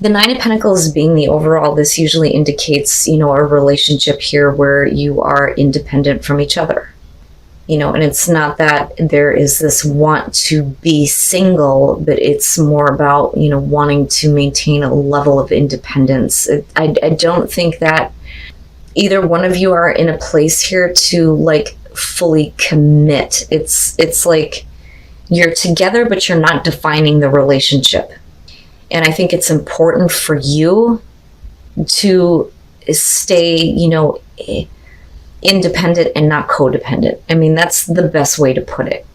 The Nine of Pentacles being the overall, this usually indicates, you know, a relationship here where you are independent from each other. You know, and it's not that there is this want to be single, but it's more about, you know, wanting to maintain a level of independence. I don't think that either one of you are in a place here to like fully commit. It's like you're together, but you're not defining the relationship. And I think it's important for you to stay, you know, independent and not codependent. I mean, that's the best way to put it.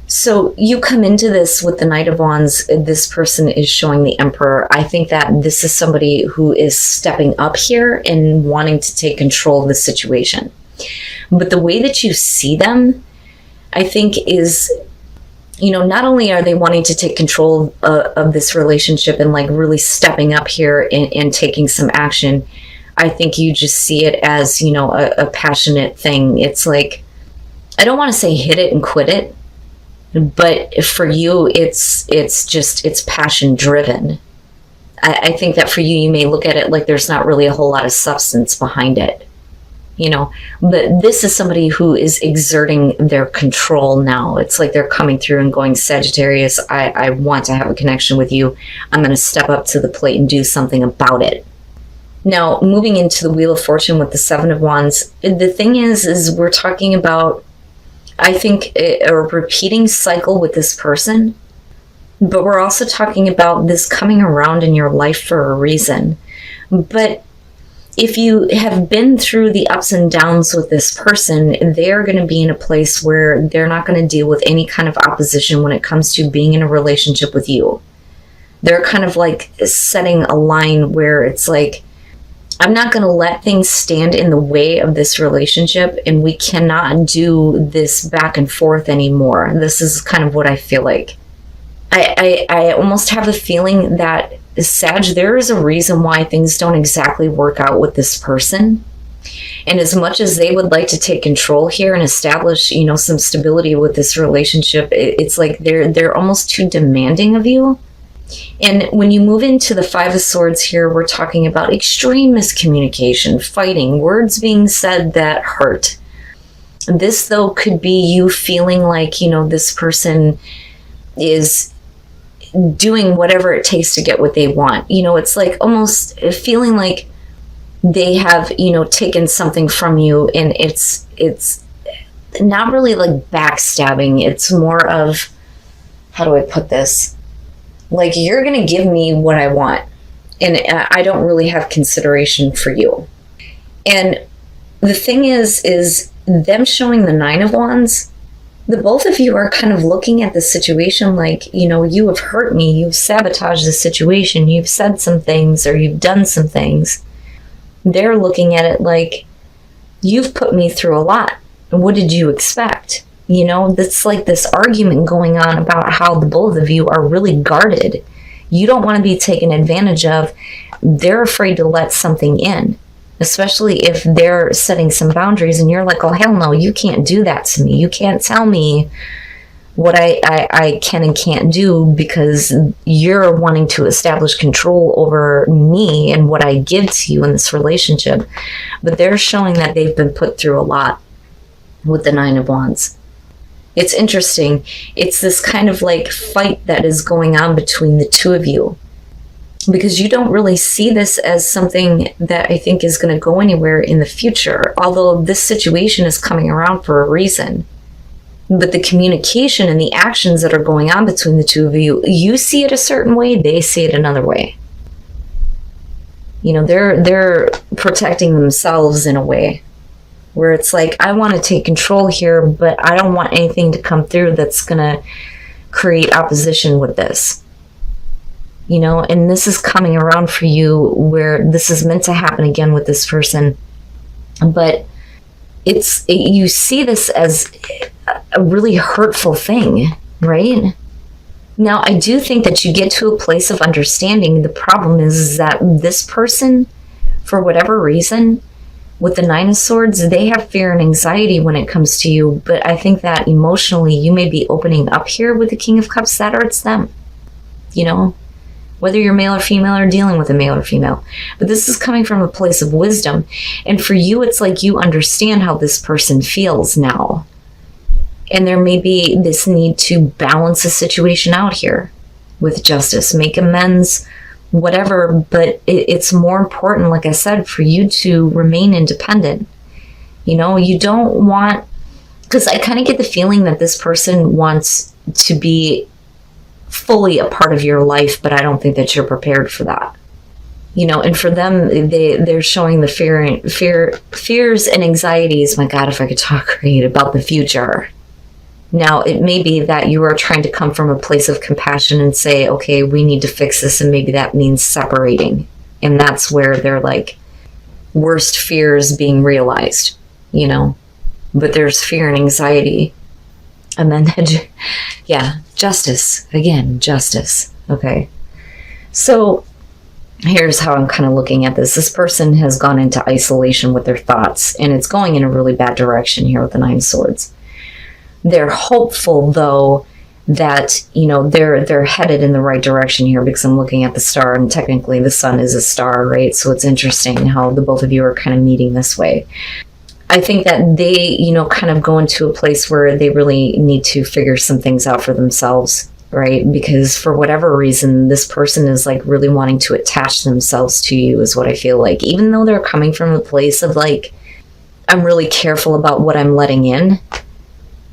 So you come into this with the Knight of Wands. This person is showing the Emperor. I think that this is somebody who is stepping up here and wanting to take control of the situation. But the way that you see them, I think is, you know, not only are they wanting to take control of this relationship and like really stepping up here and taking some action, I think you just see it as, you know, a passionate thing. It's like, I don't want to say hit it and quit it, but for you, it's passion driven. I think that for you, you may look at it like there's not really a whole lot of substance behind it, you know, but this is somebody who is exerting their control now. It's like they're coming through and going, Sagittarius, I want to have a connection with you. I'm going to step up to the plate and do something about it. Now, moving into the Wheel of Fortune with the Seven of Wands, the thing is we're talking about, I think, a repeating cycle with this person, but we're also talking about this coming around in your life for a reason. But if you have been through the ups and downs with this person, they're going to be in a place where they're not going to deal with any kind of opposition when it comes to being in a relationship with you. They're kind of like setting a line where it's like, I'm not going to let things stand in the way of this relationship, and we cannot do this back and forth anymore. This is kind of what I feel like. I almost have the feeling that, Sag, there is a reason why things don't exactly work out with this person. And as much as they would like to take control here and establish, you know, some stability with this relationship, it's like they're almost too demanding of you. And when you move into the Five of Swords here, we're talking about extreme miscommunication, fighting, words being said that hurt. This, though, could be you feeling like, you know, this person is doing whatever it takes to get what they want. You know, it's like almost feeling like they have, you know, taken something from you, and it's not really like backstabbing. It's more of, how do I put this? Like, you're going to give me what I want, and I don't really have consideration for you. And the thing is them showing the Nine of Wands, the both of you are kind of looking at the situation like, you know, you have hurt me, you've sabotaged the situation, you've said some things, or you've done some things. They're looking at it like, you've put me through a lot. What did you expect? You know, that's like this argument going on about how the both of you are really guarded. You don't want to be taken advantage of. They're afraid to let something in, especially if they're setting some boundaries and you're like, oh, hell no, you can't do that to me. You can't tell me what I can and can't do, because you're wanting to establish control over me and what I give to you in this relationship. But they're showing that they've been put through a lot with the Nine of Wands. It's interesting. It's this kind of like fight that is going on between the two of you, because you don't really see this as something that I think is going to go anywhere in the future, although this situation is coming around for a reason. But the communication and the actions that are going on between the two of you, you see it a certain way, they see it another way. You know, they're protecting themselves in a way where it's like, I want to take control here, but I don't want anything to come through that's going to create opposition with this. You know, and this is coming around for you where this is meant to happen again with this person. But you see this as a really hurtful thing, right? Now, I do think that you get to a place of understanding. The problem is that this person, for whatever reason, with the Nine of Swords, they have fear and anxiety when it comes to you. But I think that emotionally, you may be opening up here with the King of Cups, that hurts them. You know, whether you're male or female or dealing with a male or female. But this is coming from a place of wisdom. And for you, it's like you understand how this person feels now. And there may be this need to balance the situation out here with justice, make amends, whatever. But it's more important, like I said, for you to remain independent. You know, you don't want, because I kind of get the feeling that this person wants to be fully a part of your life, but I don't think that you're prepared for that. You know, and for them, they're showing the fears and anxieties, my God, if I could talk right, about the future. Now, it may be that you are trying to come from a place of compassion and say, okay, we need to fix this, and maybe that means separating. And that's where their like worst fears being realized, you know. But there's fear and anxiety. And then, yeah, justice. Again, justice. Okay. So here's how I'm kind of looking at this. This person has gone into isolation with their thoughts, and it's going in a really bad direction here with the 9 swords. They're hopeful, though, that, you know, they're headed in the right direction here, because I'm looking at the star, and technically the sun is a star, right? So it's interesting how the both of you are kind of meeting this way. I think that they, you know, kind of go into a place where they really need to figure some things out for themselves, right? Because for whatever reason, this person is like really wanting to attach themselves to you, is what I feel like. Even though they're coming from a place of like, I'm really careful about what I'm letting in,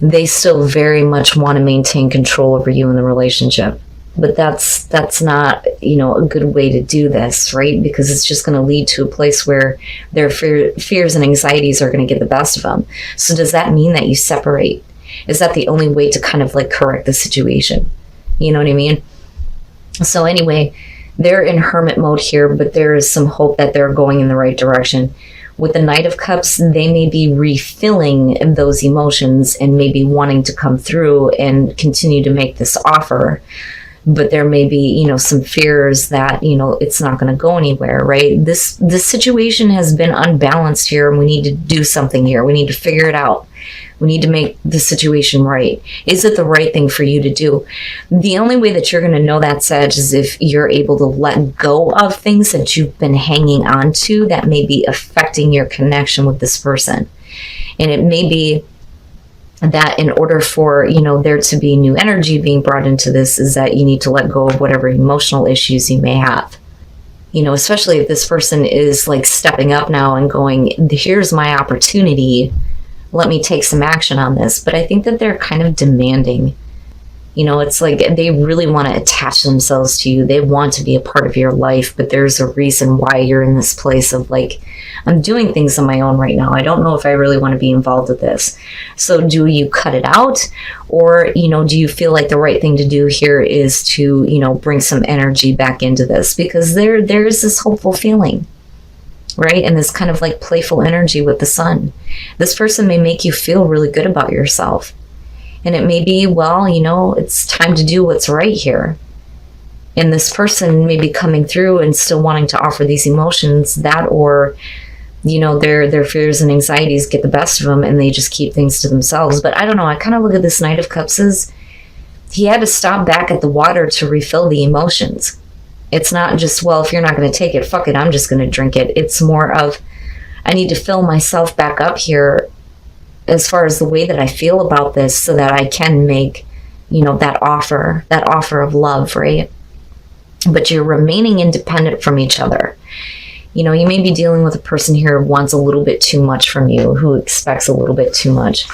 they still very much want to maintain control over you in the relationship. But that's not, you know, a good way to do this, right? Because it's just going to lead to a place where their fears and anxieties are going to get the best of them. So does that mean that you separate? Is that the only way to kind of like correct the situation? You know what I mean? So anyway, they're in hermit mode here, but there is some hope that they're going in the right direction. With the Knight of Cups, they may be refilling those emotions and maybe wanting to come through and continue to make this offer. But there may be, you know, some fears that, you know, it's not going to go anywhere, right? This situation has been unbalanced here, and we need to do something here. We need to figure it out. We need to make the situation right. Is it the right thing for you to do? The only way that you're going to know that, Sag, is if you're able to let go of things that you've been hanging on to that may be affecting your connection with this person. And it may be that in order for, you know, there to be new energy being brought into this, is that you need to let go of whatever emotional issues you may have. You know, especially if this person is like stepping up now and going, here's my opportunity, let me take some action on this. But I think that they're kind of demanding. You know, it's like they really want to attach themselves to you. They want to be a part of your life, but there's a reason why you're in this place of like, I'm doing things on my own right now. I don't know if I really want to be involved with this. So do you cut it out? Or, you know, do you feel like the right thing to do here is to, you know, bring some energy back into this? Because there is this hopeful feeling, right? And this kind of like playful energy with the sun. This person may make you feel really good about yourself. And it may be, well, you know, it's time to do what's right here. And this person may be coming through and still wanting to offer these emotions, that, or, you know, their fears and anxieties get the best of them and they just keep things to themselves. But I don't know, I kind of look at this Knight of Cups as he had to stop back at the water to refill the emotions. It's not just, well, if you're not going to take it, fuck it, I'm just going to drink it. It's more of, I need to fill myself back up here as far as the way that I feel about this, so that I can make, you know, that offer of love, right? But you're remaining independent from each other. You know, you may be dealing with a person here who wants a little bit too much from you, who expects a little bit too much.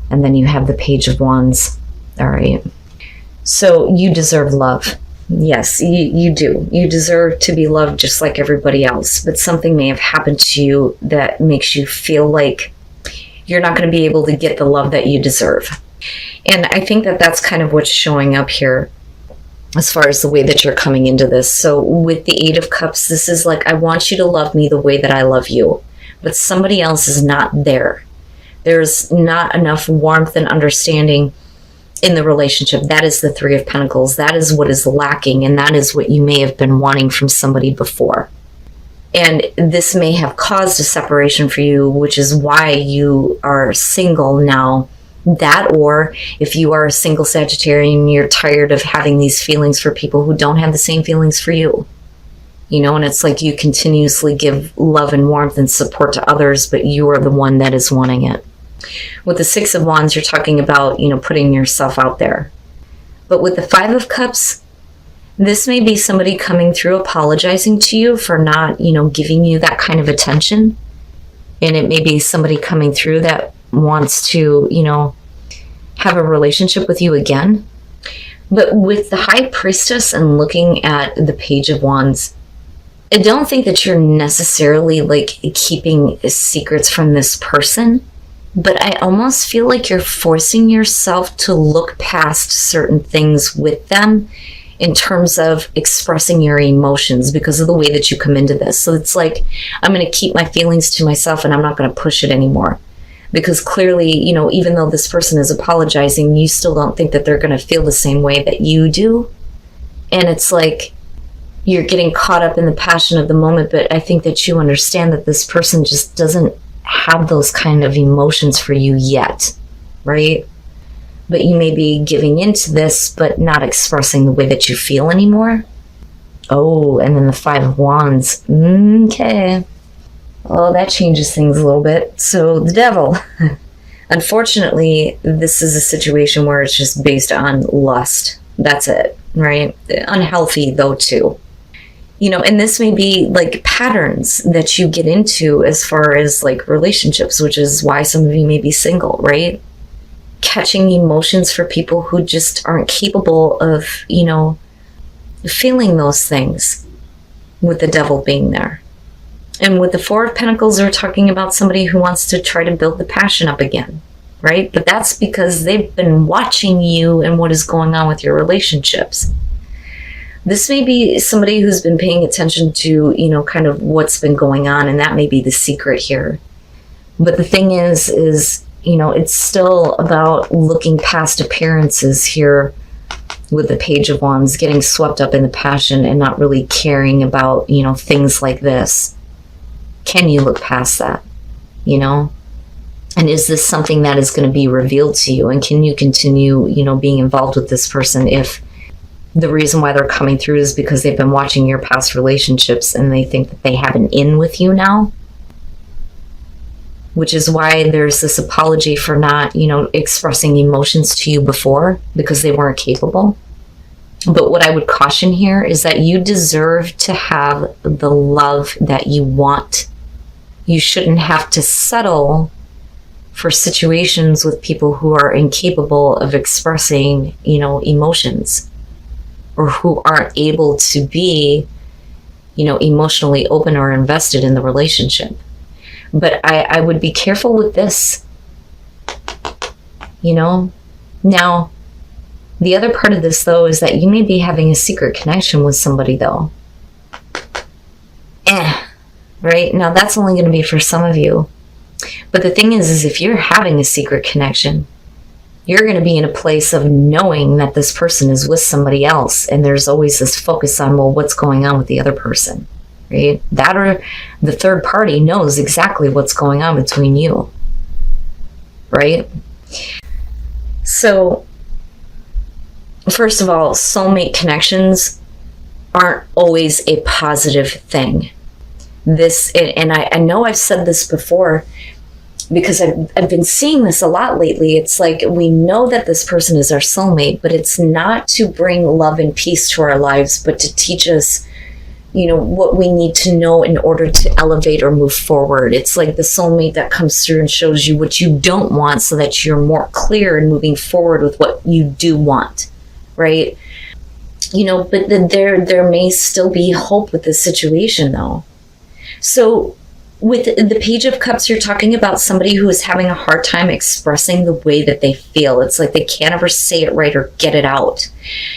And then you have the Page of Wands. All right. So you deserve love. Yes, you do. You deserve to be loved just like everybody else. But something may have happened to you that makes you feel like you're not going to be able to get the love that you deserve. And I think that that's kind of what's showing up here as far as the way that you're coming into this. So with the 8 of Cups, this is like, I want you to love me the way that I love you. But somebody else is not there. There's not enough warmth and understanding in the relationship. That is the 3 of Pentacles. That is what is lacking. And that is what you may have been wanting from somebody before. And this may have caused a separation for you, which is why you are single now, That, or if you are a single Sagittarian, you're tired of having these feelings for people who don't have the same feelings for you. You know, and it's like you continuously give love and warmth and support to others, but you are the one that is wanting it. With the Six of Wands, you're talking about, you know, putting yourself out there. But with the Five of Cups, this may be somebody coming through apologizing to you for not, you know, giving you that kind of attention. And it may be somebody coming through that wants to, you know, have a relationship with you again. But with the High Priestess and looking at the Page of Wands, I don't think that you're necessarily like keeping secrets from this person, but I almost feel like you're forcing yourself to look past certain things with them in terms of expressing your emotions because of the way that you come into this. So it's like, I'm going to keep my feelings to myself and I'm not going to push it anymore. Because clearly, you know, even though this person is apologizing, you still don't think that they're going to feel the same way that you do. And it's like, you're getting caught up in the passion of the moment, but I think that you understand that this person just doesn't have those kind of emotions for you yet, right? But you may be giving into this, but not expressing the way that you feel anymore. Oh, and then the Five of Wands. Okay. Oh, that changes things a little bit. So the Devil. Unfortunately, this is a situation where it's just based on lust. That's it, right? Unhealthy, though, too. You know, and this may be like patterns that you get into as far as like relationships, which is why some of you may be single, right? Catching emotions for people who just aren't capable of, you know, feeling those things, with the Devil being there. And with the Four of Pentacles, we're talking about somebody who wants to try to build the passion up again, right? But that's because they've been watching you and what is going on with your relationships. This may be somebody who's been paying attention to, you know, kind of what's been going on, and that may be the secret here. But the thing is, you know, it's still about looking past appearances here with the Page of Wands, getting swept up in the passion and not really caring about, you know, things like this. Can you look past that, you know? And is this something that is going to be revealed to you? And can you continue, you know, being involved with this person if the reason why they're coming through is because they've been watching your past relationships and they think that they have an in with you now? Which is why there's this apology for not, you know, expressing emotions to you before because they weren't capable. But what I would caution here is that you deserve to have the love that you want. You shouldn't have to settle for situations with people who are incapable of expressing, you know, emotions, or who aren't able to be, you know, emotionally open or invested in the relationship. But I would be careful with this, you know. Now, the other part of this, though, is that you may be having a secret connection with somebody, though. Right? Now, that's only going to be for some of you. But the thing is if you're having a secret connection, you're going to be in a place of knowing that this person is with somebody else. And there's always this focus on, well, what's going on with the other person, right? That or the third party knows exactly what's going on between you, right? So, first of all, soulmate connections aren't always a positive thing. This, and I know I've said this before, because I've been seeing this a lot lately. It's like, we know that this person is our soulmate, but it's not to bring love and peace to our lives, but to teach us, you know, what we need to know in order to elevate or move forward. It's like the soulmate that comes through and shows you what you don't want so that you're more clear in moving forward with what you do want, right? You know, but there may still be hope with this situation, though. So with the Page of Cups, you're talking about somebody who is having a hard time expressing the way that they feel. It's like they can't ever say it right or get it out.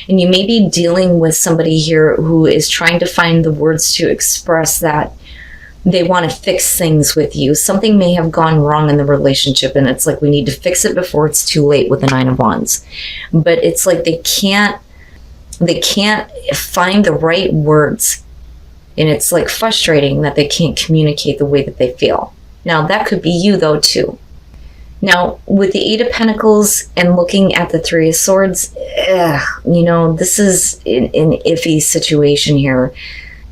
And you may be dealing with somebody here who is trying to find the words to express that they want to fix things with you. Something may have gone wrong in the relationship, and it's like, we need to fix it before it's too late with the Nine of Wands. But it's like they can't find the right words. And it's like frustrating that they can't communicate the way that they feel. Now, that could be you, though, too. Now, with the Eight of Pentacles and looking at the Three of Swords, this is an iffy situation here.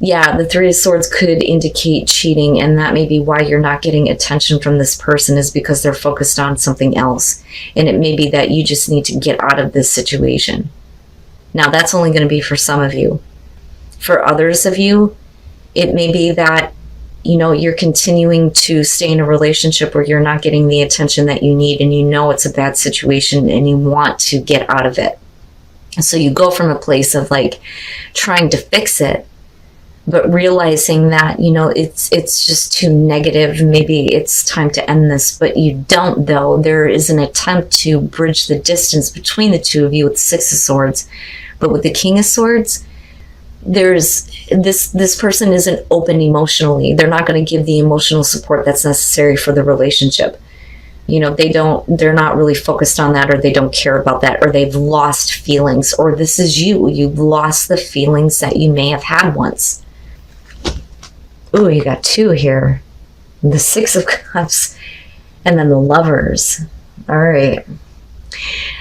Yeah, the Three of Swords could indicate cheating, and that may be why you're not getting attention from this person, is because they're focused on something else. And it may be that you just need to get out of this situation. Now, that's only going to be for some of you. For others of you, it may be that you're continuing to stay in a relationship where you're not getting the attention that you need, and it's a bad situation and you want to get out of it. So you go from a place of like trying to fix it, but realizing that, it's just too negative. Maybe it's time to end this, but you don't, though. There is an attempt to bridge the distance between the two of you with the Six of Swords. But with the King of Swords, there's this person isn't open emotionally. They're not going to give the emotional support that's necessary for the relationship. They're not really focused on that, or they don't care about that, or they've lost feelings, or this is you've lost the feelings that you may have had once. Ooh, you got two here. The Six of Cups and then the Lovers. All right.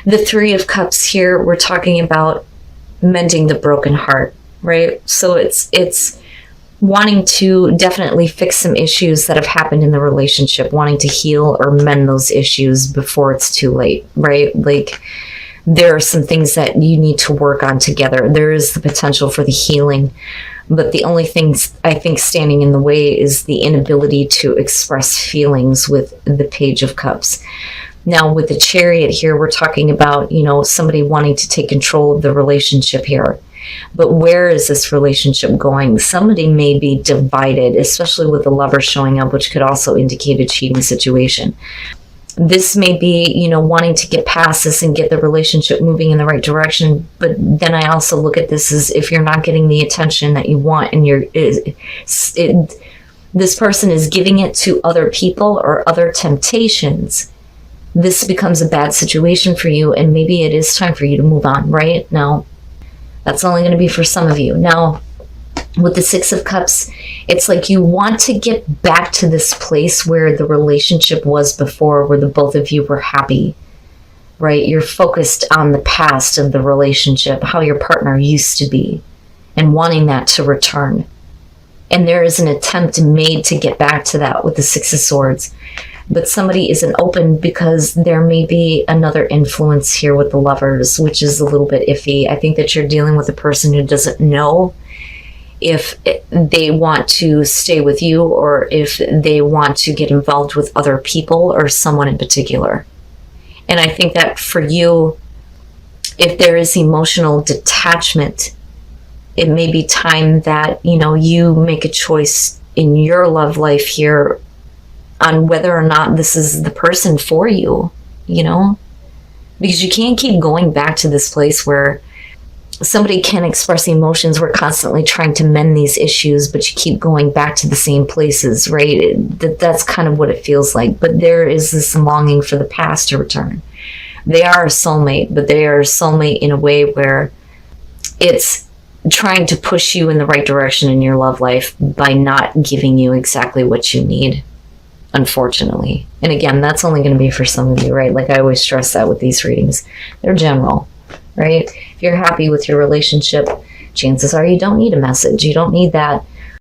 The Three of Cups here, we're talking about mending the broken heart, right? So it's wanting to definitely fix some issues that have happened in the relationship, wanting to heal or mend those issues before it's too late, right? Like, there are some things that you need to work on together. There is the potential for the healing, but the only things I think standing in the way is the inability to express feelings with the Page of Cups. Now, with the Chariot here, we're talking about, somebody wanting to take control of the relationship here. But where is this relationship going? Somebody may be divided, especially with the Lover showing up, which could also indicate a cheating situation. This may be, wanting to get past this and get the relationship moving in the right direction. But then I also look at this as if you're not getting the attention that you want, and this person is giving it to other people or other temptations, this becomes a bad situation for you, and maybe it is time for you to move on, right? Now, that's only going to be for some of you. Now, with the Six of Cups, it's like you want to get back to this place where the relationship was before, where the both of you were happy, right? You're focused on the past of the relationship, how your partner used to be, and wanting that to return. And there is an attempt made to get back to that with the Six of Swords. But somebody isn't open because there may be another influence here with the Lovers, which is a little bit iffy. I think that you're dealing with a person who doesn't know if they want to stay with you or if they want to get involved with other people or someone in particular. And I think that for you, if there is emotional detachment, it may be time that, you make a choice in your love life here on whether or not this is the person for you, because you can't keep going back to this place where somebody can express emotions. We're constantly trying to mend these issues, but you keep going back to the same places, right? That's kind of what it feels like. But there is this longing for the past to return. They are a soulmate, but they are a soulmate in a way where it's trying to push you in the right direction in your love life by not giving you exactly what you need, unfortunately. And again, that's only going to be for some of you, right? Like I always stress that with these readings. They're general, right? If you're happy with your relationship, chances are you don't need a message. You don't need that